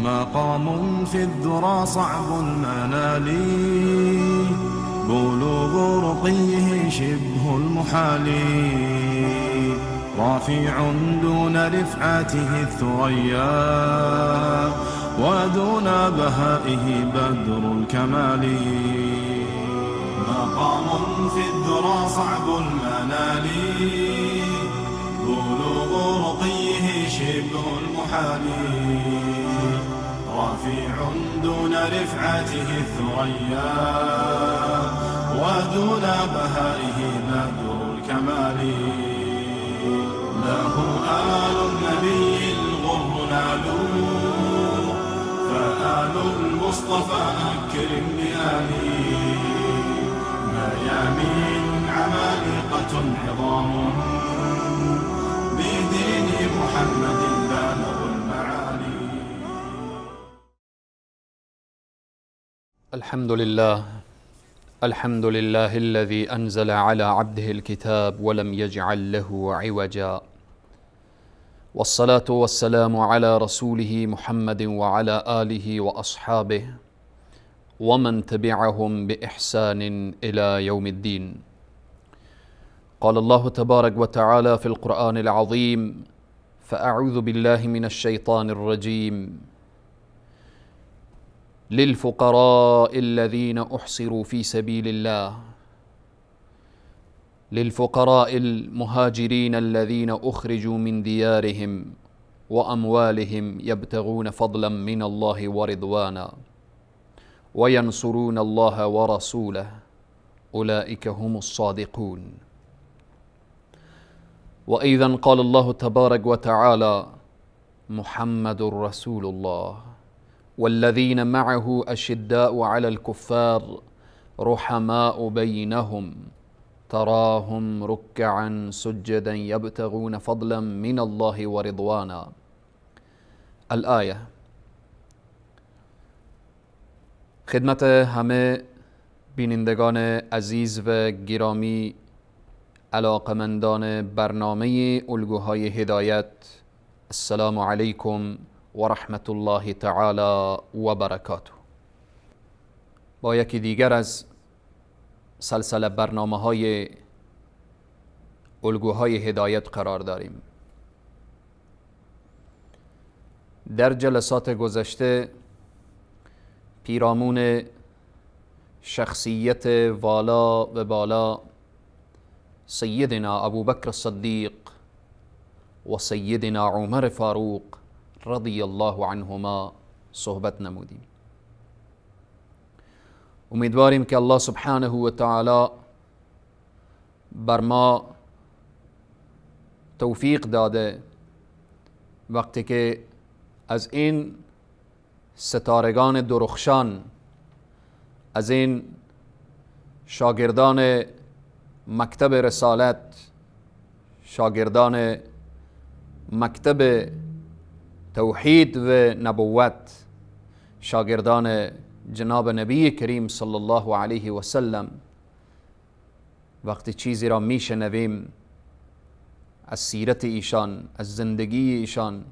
مقام في الذرى صعب المنال، بلوغ رقيه شبه المحال، رافع دون رفعته الثريا، ودون بهائه بدر الكمال. مقام في الذرى صعب المنال، بلوغ رقيه شبه المحال، رافع دون رفعته الثريا، ودون بهائه بدر الكمال. له آل النبي الغر نالوا، فآل المصطفى أكرم بآله، ميامين عمالقة عظام، بدين محمد بالغ المعالي. الحمد لله الذي أنزل على عبده الكتاب ولم يجعل له عوجا، والصلاة والسلام على رسوله محمد وعلى آله وأصحابه ومن تبعهم بإحسان إلى يوم الدين. قال الله تبارك وتعالى في القرآن العظيم: فأعوذ بالله من الشيطان الرجيم: للفقراء الذين أحصروا في سبيل الله، للفقراء المهاجرين الذين أخرجوا من ديارهم وأموالهم يبتغون فضلا من الله ورضوانا وينصرون الله ورسوله، أولئك هم الصادقون. وأيضا قال الله تبارك وتعالى: محمد رسول الله والذين معه أشداء على الكفار رحماء بينهم تراهم ركعا سجدا يبتغون فضلا من الله ورضوانا. الآيه. خدمت همه بینندگان عزیز و گرامی، علاقمندان برنامه الگوهای هدایت، السلام علیکم و رحمت الله تعالی و برکاته. با یکی دیگر از سلسله برنامه های الگوهای هدایت قرار داریم. در جلسات گذشته پیرامون شخصیت والا و بالا سیدنا ابوبکر الصدیق و سیدنا عمر فاروق رضی الله عنهما صحبت نمودیم. امیدواریم که الله سبحانه و تعالی بر ما توفیق داده وقتی که از این ستارگان درخشان، از این شاگردان مکتب رسالت، شاگردان مکتب توحید و نبوت، شاگردان جناب نبی کریم صلی الله علیه و سلم، وقتی چیزی را میشنویم از سیرت ایشان، از زندگی ایشان،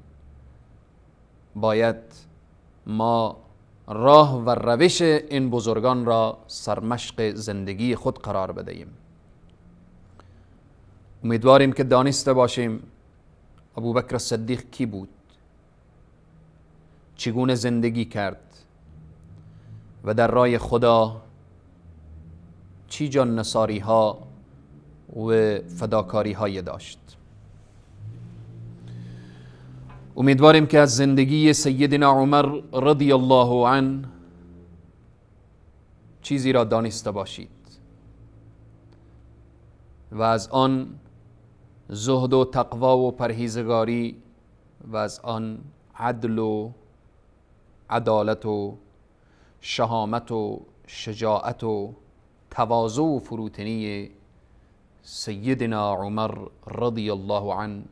باید ما راه و روش این بزرگان را سرمشق زندگی خود قرار بدهیم. امیدواریم که دانسته باشیم ابوبکر صدیق کی بود، چگونه زندگی کرد و در راه خدا چی جان نثاری ها و فداکاری های داشت. امیدواریم که از زندگی سیدنا عمر رضی الله عنه چیزی را دانسته باشید و از آن زهد و تقوا و پرهیزگاری و از آن عدل و عدالت و شهامت و شجاعت و تواضع و فروتنی سیدنا عمر رضی الله عنه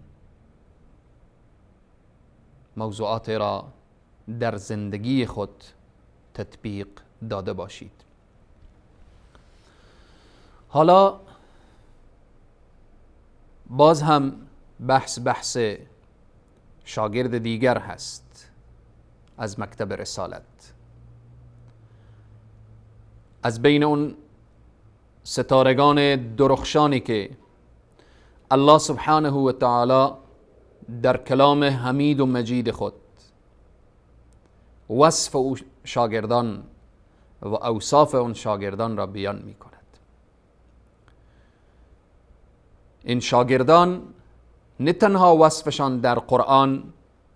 موضوعات را در زندگی خود تطبیق داده باشید. حالا باز هم بحث شاگرد دیگر هست، از مکتب رسالت. از بین اون ستارگان درخشانی که الله سبحانه و تعالی در کلام حمید و مجید خود وصف او شاگردان و اوصاف اون شاگردان را بیان می کند. این شاگردان نه تنها وصفشان در قرآن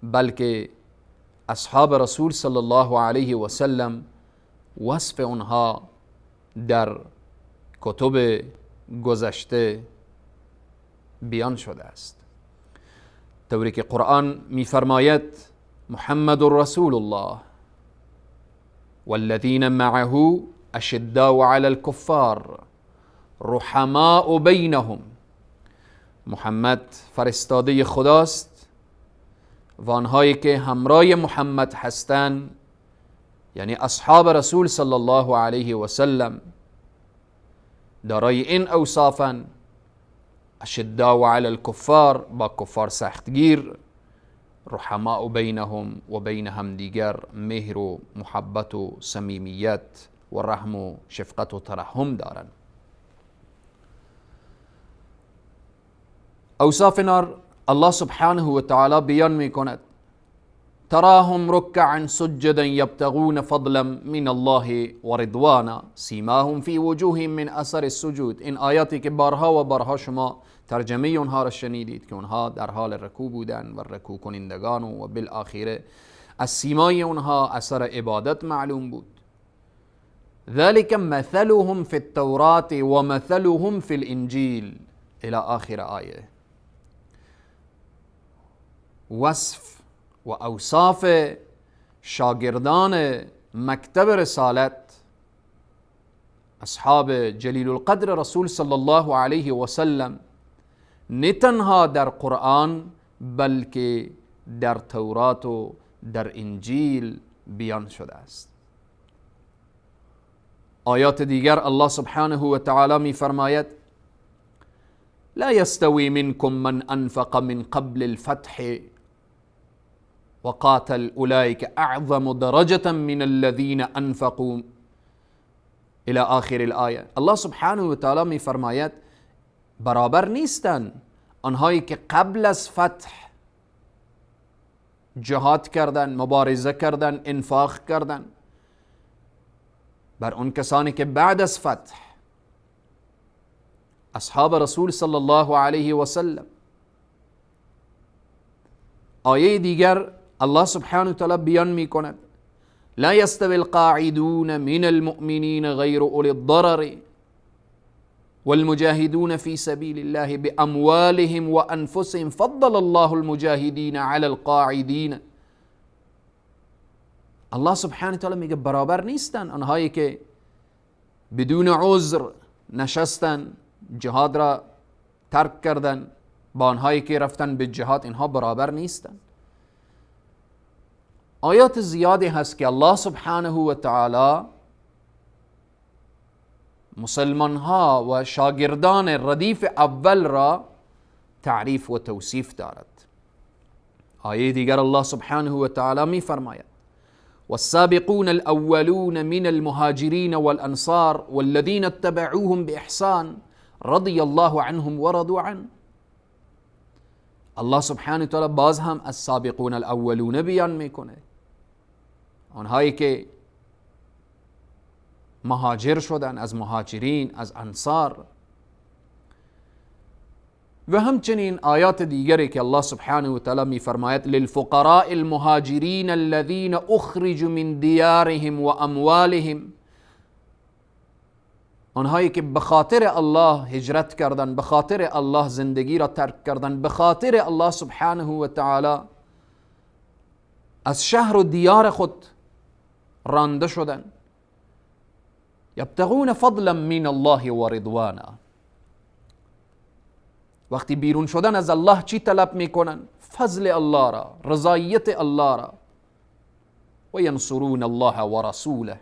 بلکه اصحاب رسول صلی الله علیه و سلم وصف اونها در کتب گذشته بیان شده است، طوری که قرآن می‌فرماید محمد رسول الله والذین معه اشداء علی الكفار رحماء بینهم. محمد فرستاده خداست و آنهایی که همراه محمد هستند، یعنی اصحاب رسول صلی الله علیه و سلم، دارای این اوصافن: اشداء علی الکفار، با کفار سختگیر، رحماء بینهم، و بین همدیگر مهر و محبت و صمیمیت و رحم و شفقت و ترحم دارن. اوصاف نار الله سبحانه و تعالی بیان می کند: تراهم ركعا سجدا يبتغون فضلا من الله و رضوانا سیماهم فی وجوههم من اثر السجود. این آیاتی که بارها و بارها شما ترجمه اونها را شنیدید که اونها در حال رکوع بودن و رکوع کنندگان و بالاخره از سیمای اونها اثر عبادت معلوم بود. ذلك مثلهم في التوراة و مثلهم في الانجیل الى آخر آیه. وصف و اوصاف شاگردان مکتب رسالت، اصحاب جلیل القدر رسول صلی الله علیه و سلم، نه تنها در قرآن بلکه در تورات و در انجیل بیان شده است. آیات دیگر الله سبحانه و تعالی می فرماید: لا يستوي منكم من انفق من قبل الفتح وقاتل اولئك اعظم درجة من الذين انفقوا الى آخر الآیه. الله سبحانه و تعالی می فرماید برابر نیستن آنهایی که قبل از فتح جهاد کردن، مبارزه کردن، انفاق کردن، بر اون کسانی که بعد از فتح اصحاب رسول صلی الله علیه و سلم. آیه دیگر الله سبحانه و تعالی بیان می کند: لا يستوي القاعدون من المؤمنين غير أولي الضرر والمجاهدون في سبيل الله بأموالهم وأنفسهم فضل الله المجاهدين على القاعدين. الله سبحانه و تعالی میگه برابر نیستن آنهایی که بدون عذر نشستن، جهاد را ترک کردن، با آنهایی که رفتن به جهاد، اینها برابر نیستن. آیات زیادی هست که الله سبحانه و تعالی مسلمان ها و شاگردان ردیف اول را تعریف و توصیف دارد. آیه دیگر الله سبحانه و تعالی می فرماید: والسابقون الأولون من المهاجرين والأنصار والذين اتبعوهم بإحسان رضي الله عنهم ورضوا عنه. الله سبحانه و تعالی باز هم از سابقون الاولون بیان میکنه، آنهایی که مهاجر شدن، از مهاجرین، از انصار. و همچنین آیات دیگری که الله سبحانه و تعالی می فرماید: للفقراء المهاجرین الذين اخرجوا من دیارهم و اموالهم. آنهایی که به خاطر الله هجرت کردن، به خاطر الله زندگی را ترک کردن، به خاطر الله سبحانه و تعالی از شهر و دیار خود رانده شدن. یبتغون فضلا من الله و رضوانا. وقتی بیرون شدن از الله چی طلب میکنن؟ فضل الله را، رضایت الله را. و ینصرون الله و رسوله.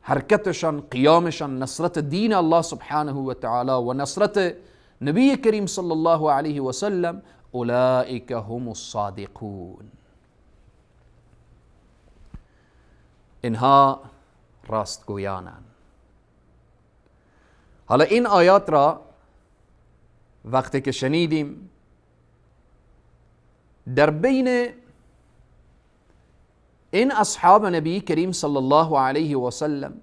حرکتشان، قیامشان نصرت دین الله سبحانه و تعالی و نصرت نبی کریم صلی الله علیه و سلم. اولئک هم الصادقون. اینها راستگویانند. حالا این آیات را وقتی که شنیدیم در بین این اصحاب نبی کریم صلی الله علیه و سلم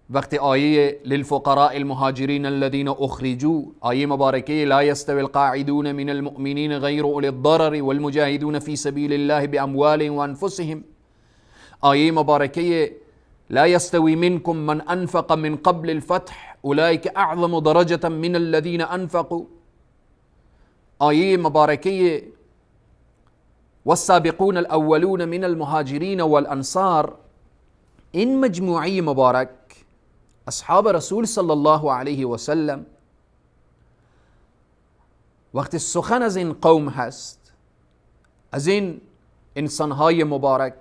وقتی آیه للفقراء المهاجرین الذين اخرجوا، آیه مبارکه لا يستوي القاعدون من المؤمنین غیر اولی الضرر والمجاهدون في سبيل الله باموالهم وانفسهم، آیه مبارکه لا يستوي منكم من انفق من قبل الفتح اولئك اعظم درجة من الذين انفقوا، آیه مبارکه والسابقون الاولون من المهاجرین والانصار. این مجموعه مبارک اصحاب رسول صلی الله علیه و سلم وقتی سخن از این قوم هست، از این انسانهای مبارک،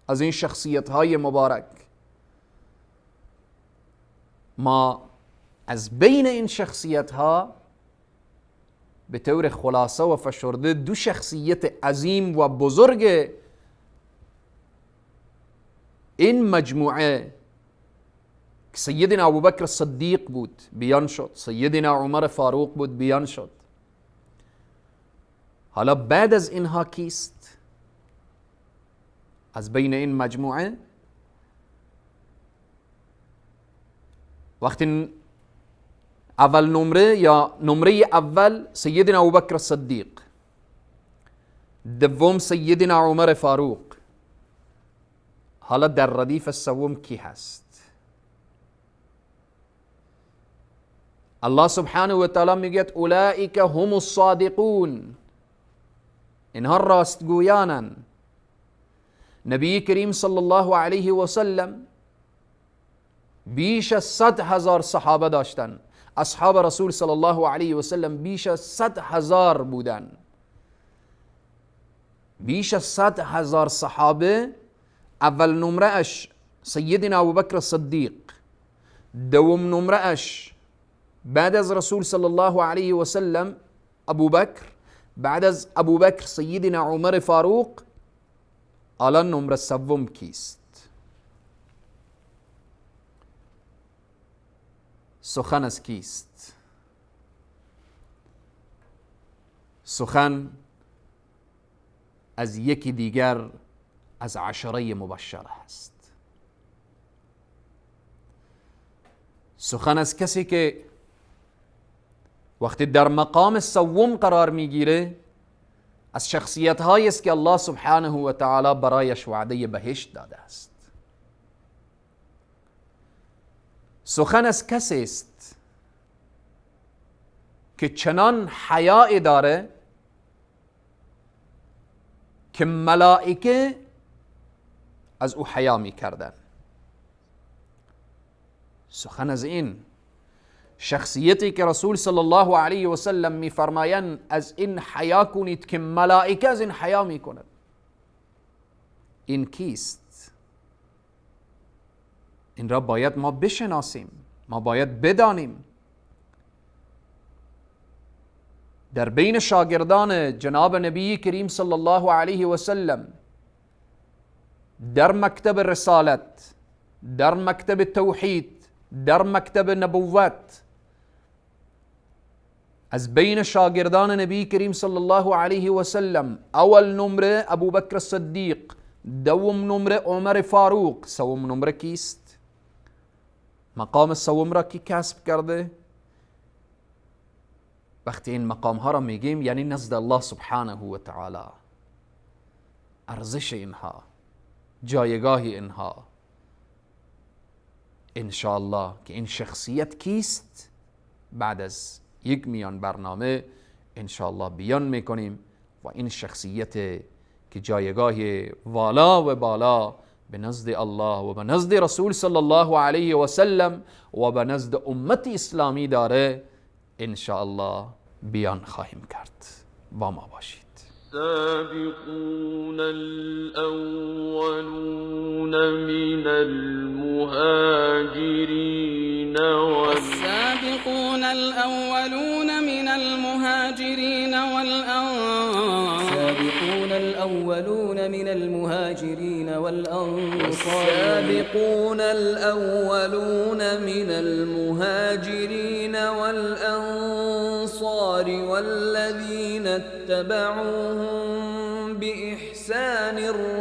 از این شخصیتهای مبارک، ما از بین این شخصیتها به طور خلاصه و فشرده دو شخصیت عظیم و بزرگ این مجموعه که سیدنا ابوبکر صدیق بود بیان شد، سیدنا عمر فاروق بود بیان شد. حالا بعد از اینها کیست از بین این مجموعه؟ وقتی اول نمره یا نمره اول سیدنا ابوبکر صدیق، دوم سیدنا عمر فاروق، حالا در ردیف السوم کی هست؟ الله سبحانه و تعالی میگه اولئک هم الصادقون، اینها راستگویانن. نبی کریم صلی الله علیه و سلم بیش از 100,000 صحابه داشتن. اصحاب رسول صلی الله علیه و سلم بیش از 100,000 بودن. بیش از 100,000 صحابه. اول نمره اش سیدنا ابوبکر صدیق، دوم نمره اش بعد از رسول صلی الله علیه و سلم ابوبکر، بعد از ابوبکر سیدنا عمر فاروق. الان نمره سوم کیست؟ سخن از کیست؟ سخن از یکی دیگر از عشره مبشره است. سخن از کسی که وقتی در مقام سوم قرار میگیره از شخصیت هایی است که الله سبحانه و تعالی برایش وعده بهشت داده است. سخن از کسی است که چنان حیاء داره که ملائکه از او حیا می کردن. سخن از این شخصیتی که رسول صلی الله علیه و سلم می فرمایند از این حیا کنید که ملائکه از این حیا می کند. این کیست؟ این را باید ما بشناسیم، ما باید بدانیم. در بین شاگردان جناب نبی کریم صلی الله علیه و سلم در مکتب رسالت، در مکتب توحید، در مکتب نبوت، از بین شاگردان نبی کریم صلی الله علیه و سلم اول نمره ابوبکر صدیق، دوم نمره عمر فاروق، سوم نمره کیست؟ مقام سوم را کی کسب کرده؟ وقتی این مقام ها را میگیم یعنی نزد الله سبحانه و تعالی ارزش اینها، جایگاه اینها. انشاءالله که این شخصیت کیست بعد از یک میان برنامه انشاءالله بیان میکنیم و این شخصیت که جایگاه والا و بالا به نزد الله و به نزد رسول صلی الله علیه و سلم و به نزد امت اسلامی داره انشاءالله بیان خواهیم کرد. با ما باشید. السابقون الأولون من المهاجرين السابقون الأولون من المهاجرين والأنصار الأولون من المهاجرين والأنصار والسابقون الأولون من المهاجرين والأنصار والذين اتبعوهم بإحسان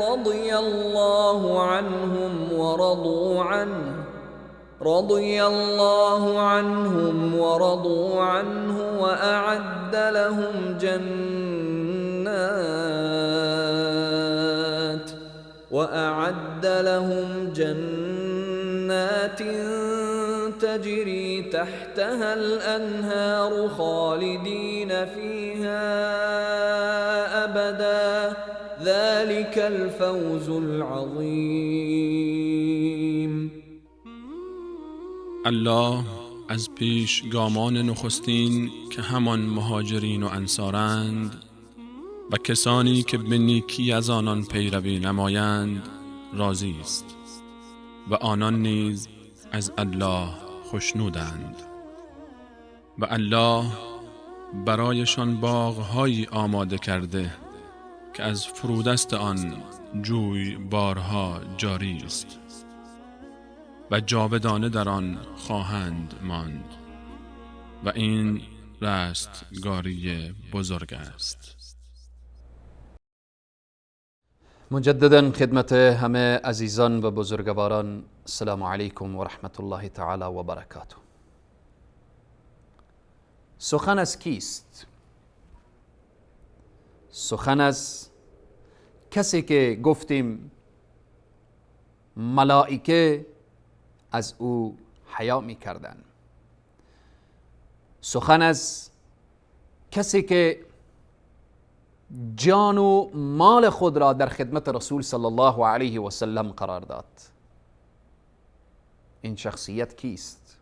رضي الله عنهم ورضوا عنه وأعد لهم جنات تجري تحتها الأنهار خالدين فيها أبدا ذلك الفوز العظیم. الله از پیشگامان نخستین که همان مهاجرین و انصارند و کسانی که به نیکی از آنان پیروی نمایند راضی است و آنان نیز از الله خوشنودند و الله برایشان باغ‌هایی آماده کرده که از فرودست آن جوی بارها جاری است و جاودانه در آن خواهند ماند و این رستگاری بزرگ است. مجددا خدمت همه عزیزان و بزرگواران السلام علیکم و رحمت الله تعالی و برکاته. سخن از کیست؟ سخن از کسی که گفتیم ملائکه از او حیا می کردن. سخن از کسی که جان و مال خود را در خدمت رسول صلی الله علیه و سلم قرار داد. این شخصیت کیست؟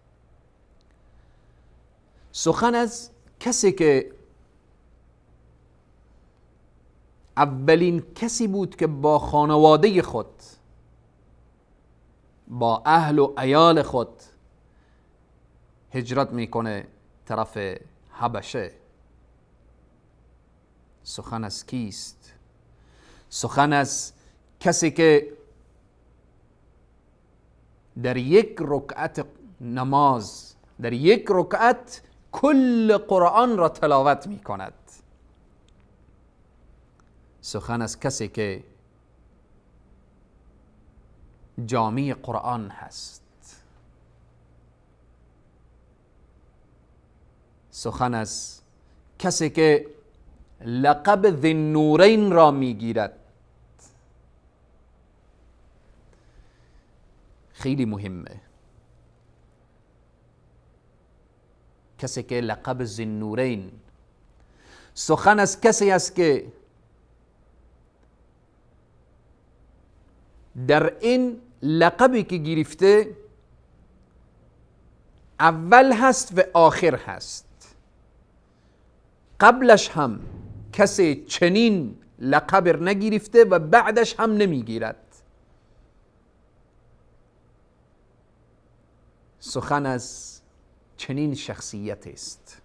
سخن از کسی که اولین کسی بود که با خانواده خود، با اهل و عیال خود هجرت میکنه طرف حبشه. سخن از کیست؟ سخن از کسی که در یک رکعت نماز، در یک رکعت کل قرآن را تلاوت می کند. سخن از کسی که جامی قرآن هست. سخن از کسی که لقب ذی النورین را میگیرد. خیلی مهمه. کسی که لقب ذی النورین. سخن از کسی است که در این لقبی که گرفته اول هست و آخر هست. قبلش هم کسی چنین لقب نگرفته و بعدش هم نمیگیرد. سخن از چنین شخصیت است.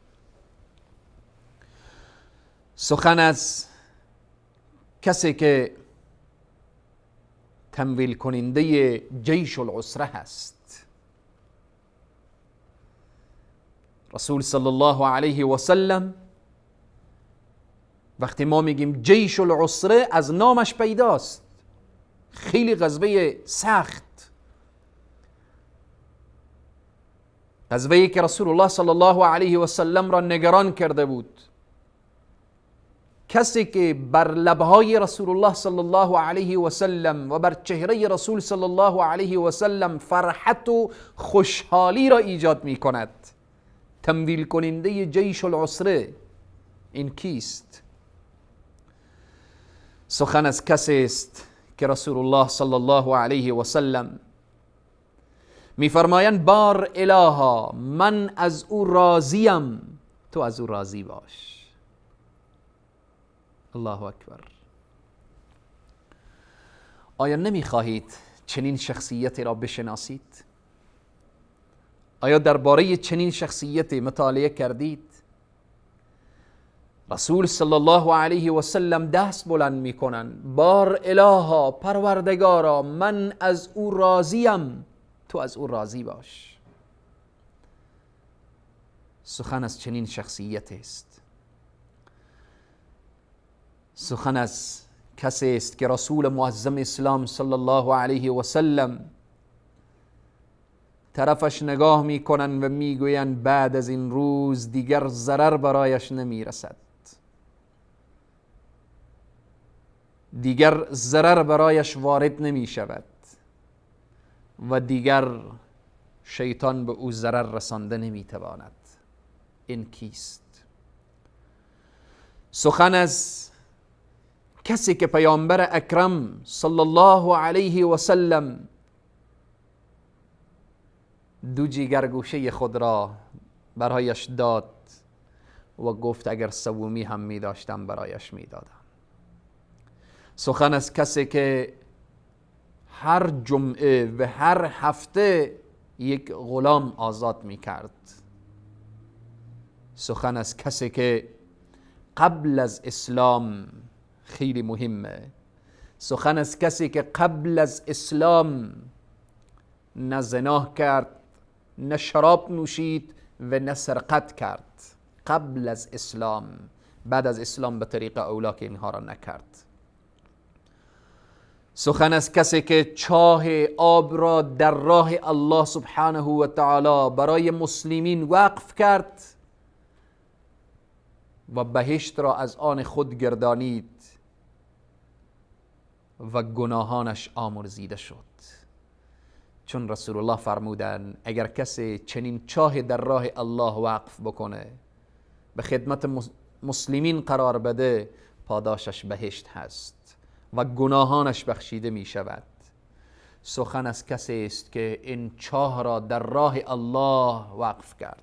سخن از کسی که تمویل کننده جیش العسره هست. رسول صلی الله علیه و سلم وقتی ما میگیم جیش العسره از نامش پیداست. خیلی غزوه سخت، غزوه‌ای که رسول الله صلی الله علیه و سلم را نگران کرده بود. کسی که بر لبهای رسول الله صلی الله علیه و سلم و بر چهره رسول صلی الله علیه و سلم فرحت و خوشحالی را ایجاد می کند. تمویل کننده جیش العسره این کیست؟ سخن از کسی است که رسول الله صلی الله علیه و سلم میفرمایند بار الها من از او راضیم، تو از او راضی باش. الله اکبر. آیا نمیخواهید چنین شخصیتی را بشناسید؟ آیا درباره چنین شخصیتی مطالعه کردید؟ رسول صلی الله علیه و سلم دست بلند میکنن، بار الها، پروردگارا، من از او راضیم، تو از او راضی باش. سخن از چنین شخصیت است. سخن از کسی است که رسول معظم اسلام صلی الله علیه و سلم طرفش نگاه میکنن و میگوین بعد از این روز دیگر ضرر برایش نمیرسد، دیگر ضرر برایش وارد نمی شود و دیگر شیطان به او ضرر رسانده نمی تواند. این کیست؟ سخن از کسی که پیامبر اکرم صلی الله علیه و سلم دو جیگرگوشه خود را برایش داد و گفت اگر سومی هم می داشتم برایش می دادم. سخن از کسی که هر جمعه و هر هفته یک غلام آزاد می کرد. سخن از کسی که قبل از اسلام، خیلی مهمه، سخن از کسی که قبل از اسلام نه زنا کرد، نه شراب نوشید و نه سرقت کرد. قبل از اسلام. بعد از اسلام به طریق اولا که اینها را نکرد. سخن از کسی که چاه آب را در راه الله سبحانه و تعالی برای مسلمین وقف کرد و بهشت را از آن خود گردانید و گناهانش آمرزیده شد. چون رسول الله فرمودن اگر کسی چنین چاه در راه الله وقف بکنه، به خدمت مسلمین قرار بده، پاداشش بهشت هست و گناهانش بخشیده می شود. سخن از کسی است که این چاه را در راه الله وقف کرد.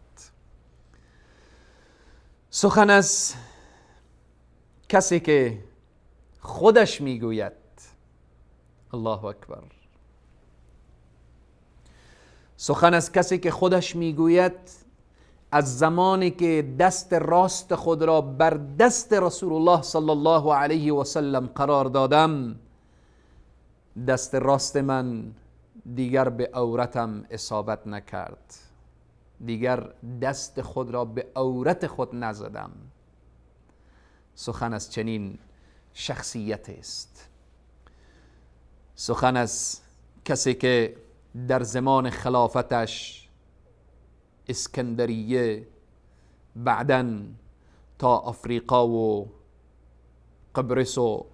سخن از کسی که خودش می گوید الله اکبر. سخن از کسی که خودش می گوید از زمانی که دست راست خود را بر دست رسول الله صلی الله علیه و سلم قرار دادم، دست راست من دیگر به عورتم اصابت نکرد، دیگر دست خود را به عورت خود نزدم. سخن از چنین شخصیت است. سخن از کسی که در زمان خلافتش اسکندریه، بعداً تا افریقا و قبرس و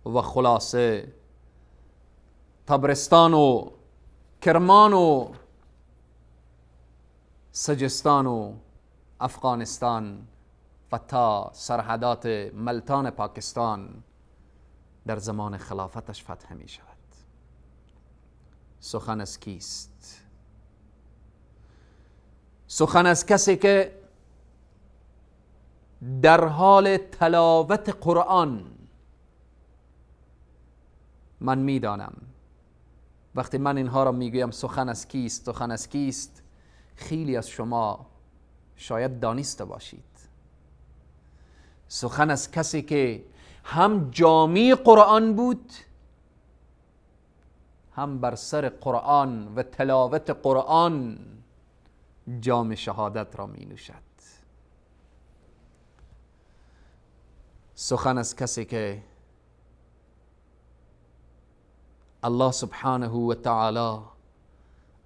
خلاصه طبرستان و کرمان و سجستان و افغانستان و تا سرحدات ملتان پاکستان در زمان خلافتش فتح می شود. سخن از کیست؟ سخن از کسی که در حال تلاوت قرآن، من میدانم وقتی من اینها را میگویم سخن از کیست، سخن از کیست، خیلی از شما شاید دانسته باشید. سخن از کسی که هم جامی قرآن بود، هم بر سر قرآن و تلاوت قرآن جام شهادت را می نوشد. سخن از کسی که الله سبحانه و تعالی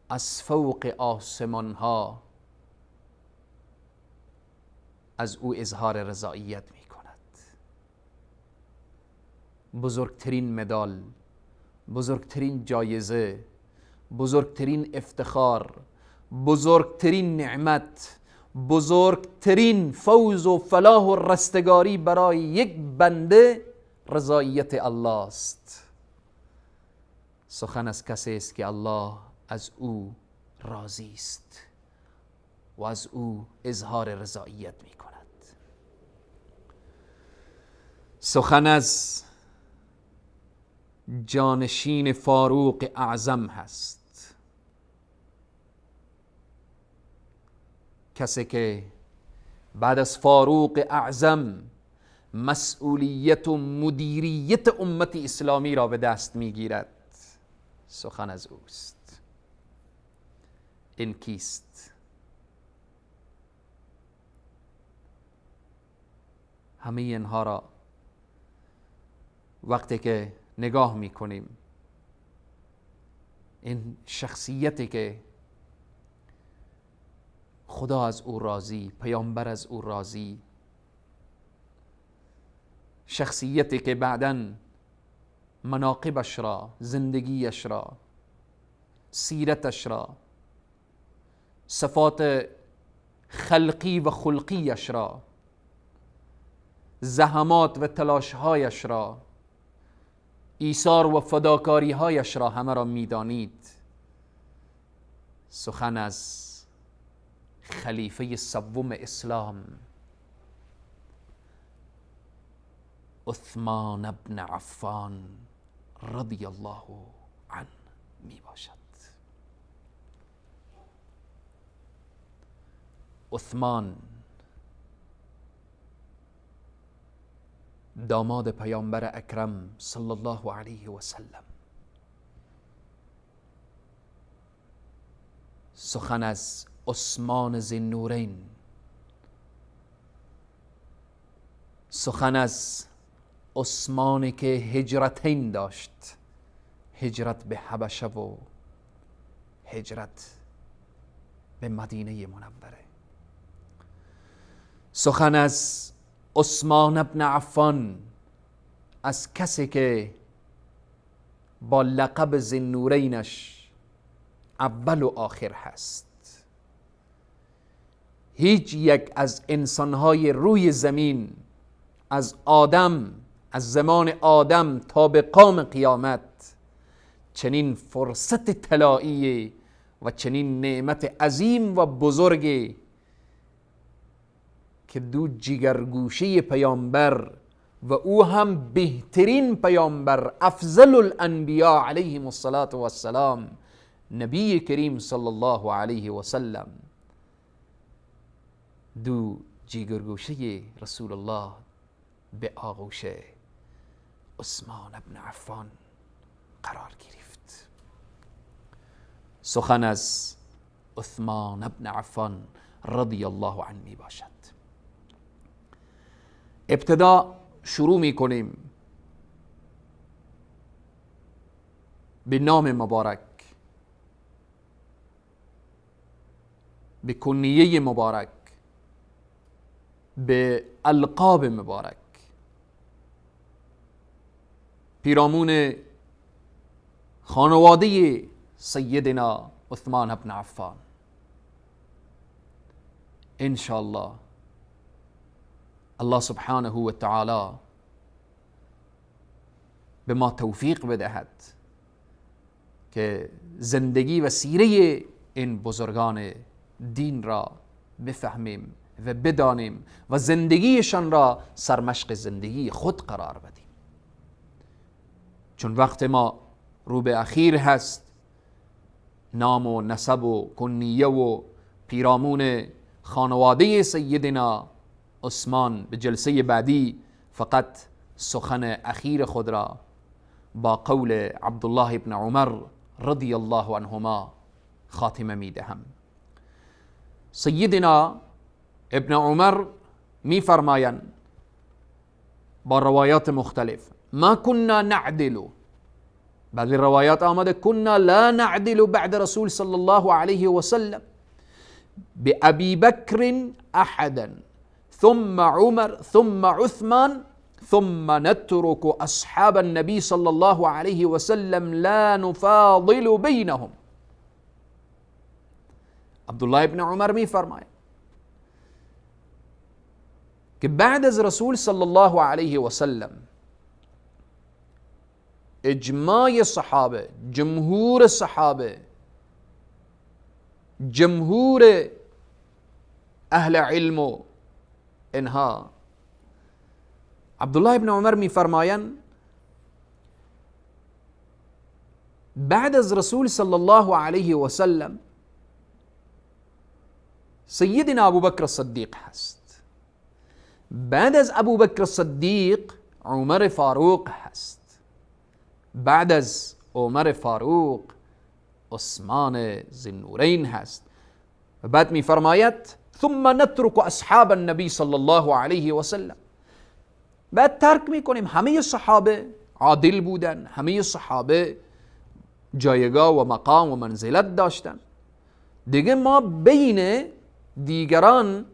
از فوق آسمان ها از او اظهار رضایت می کند. بزرگترین مدال، بزرگترین جایزه، بزرگترین افتخار، بزرگترین نعمت، بزرگترین فوز و فلاح و رستگاری برای یک بنده رضایت الله است. سخن از کسی است که الله از او راضی است و از او اظهار رضایت می کند. سخن از جانشین فاروق اعظم هست، کسی که بعد از فاروق اعظم مسئولیت و مدیریت امت اسلامی را به دست میگیرد، سخن از اوست. این کیست؟ همه اینها را وقتی که نگاه میکنیم، این شخصیتی که خدا از او راضی، پیامبر از او راضی، شخصیتی که بعداً مناقبش را، زندگیش را، سیرتش را، صفات خلقی و خلقیش را، زحمات و تلاشهایش را، ایثار و فداکاریهایش را همه را میدانید. سخن از خلیفه سوم اسلام عثمان ابن عفان رضی الله عنه می باشد. عثمان داماد پیامبر اکرم صلی الله علیه و سلم. سخن از عثمان ذی‌النورین، سخن از عثمانی که هجرتین داشت، هجرت به حبشه و هجرت به مدینه منوره. سخن از عثمان ابن عفان، از کسی که با لقب ذی‌النورینش اول و آخر هست. هیچ یک از انسانهای روی زمین، از آدم، از زمان آدم تا به قیام قیامت، چنین فرصت طلایی و چنین نعمت عظیم و بزرگی که دو جگرگوشه پیامبر و او هم بهترین پیامبر، افضل الانبیاء علیهم الصلاة والسلام، نبی کریم صلی الله علیه و سلم، دو جگرگوشه رسول الله به آغوش عثمان ابن عفان قرار گرفت. سخن از عثمان ابن عفان رضی الله عنه می باشد. ابتدا شروع می کنیم به نام مبارک، به کنیه مبارک، به القاب مبارک، پیرامون خانواده سیدنا عثمان ابن عفان. انشاءالله الله سبحانه و تعالی به ما توفیق بدهد که زندگی و سیره این بزرگان دین را بفهمیم و بدانیم و زندگیشان را سرمشق زندگی خود قرار بدیم. چون وقت ما رو به اخیر هست، نام و نسب و کنیه و پیرامون خانواده سیدنا عثمان به جلسه بعدی فقط سخن اخیر خود را با قول عبدالله ابن عمر رضی الله عنهما خاتمه می دهم. سیدنا ابن عمر می فرمایند با روایات مختلف: ما كنا نعدل، بعض روایات آمده كنا لا نعدل بعد رسول صلی الله علیه و سلم بأبي بكر أحدا ثم عمر ثم عثمان ثم نترك أصحاب النبي صلى الله عليه وسلم لا نفاضل بينهم. عبدالله ابن عمر می فرماید که بعد از رسول صلی الله علیه و سلم اجماع صحابه، جمهور صحابه، جمهور اهل علم و اینها، عبدالله ابن عمر می فرمایند بعد از رسول صلی الله علیه و سلم سیدنا ابو بکر الصدیق هست، بعد از ابو بکر صدیق عمر فاروق هست، بعد از عمر فاروق عثمان ذوالنورین هست. و بعد می فرماید ثم نترك اصحاب النبی صلی الله علیه و سلم، بعد ترک میکنیم. همه صحابه عادل بودن، همه صحابه جایگاه و مقام و منزلت داشتن، دیگه ما بین دیگران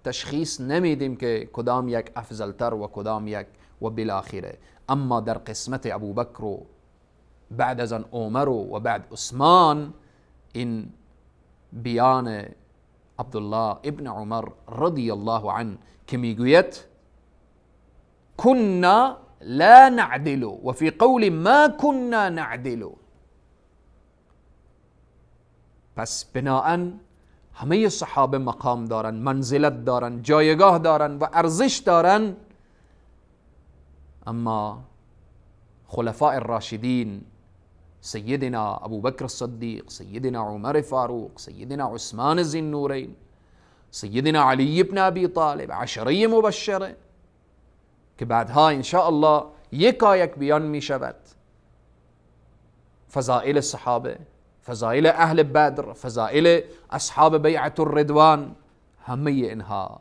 تشخیص نمیدیم که کدام یک افضلتر و کدام یک و بالاخره. اما در قسمت ابو بکر و بعد از آن عمر و بعد عثمان، این بیان عبدالله ابن عمر رضی الله عنه که میگوید كنا لا نعدل و فی قول ما كنا نعدل. پس بناءً همه صحابه مقام دارن، منزلت دارن، جایگاه دارن و ارزش دارن، اما خلفاء الراشدین سیدنا ابو بکر الصدیق، سیدنا عمر فاروق، سیدنا عثمان ذوالنورین، سیدنا علی بن ابی طالب، عشره مبشره که بعدها ان شاء الله یکایک بیان می شود، فضائل صحابه، فضائل اهل بدر، فضائل اصحاب بیعت الرضوان، همه اینها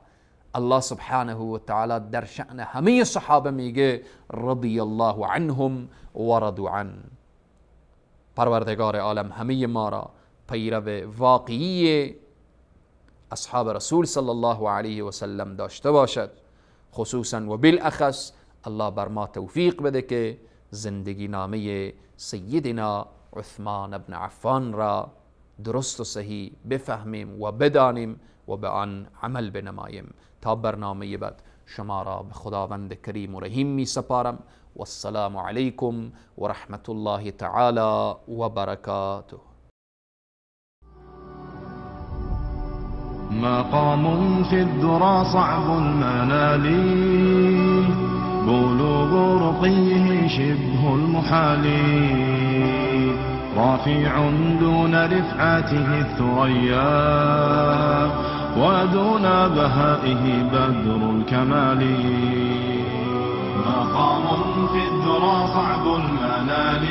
الله سبحانه و تعالی در شأن همه صحابه میگه رضی الله عنهم و رضوا عنه. پروردگار عالم همه ما را پیرو واقعی اصحاب رسول صلی الله علیه و سلم داشته باشد. خصوصا و بالاخص الله بر ما توفیق بده که زندگی نامه سیدنا عثمان بن عفان را درست و صحیح بفهمیم و بدانیم و به آن عمل بنماییم. تا برنامه بعد شما را به خداوند کریم و رحیم می سپارم. والسلام علیکم و رحمت الله تعالی و برکاته. مقام في الذرى صعب المنال، بلوغ رقيه شبه المحال، رافع دون رفعته الثريا، ودون بهائه بدر الكمال. مقام في الذرى صعب المنال،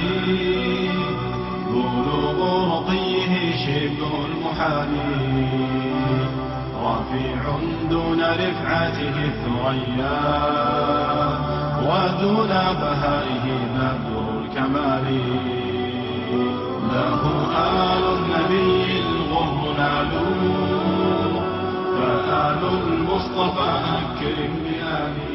بلوغ رقيه شبه المحال، رفيع دون رفعته الثريا، ودون بهائه بدر الكمال. له آل النبي الغر نالوا، فآل المصطفى أكرم بآله.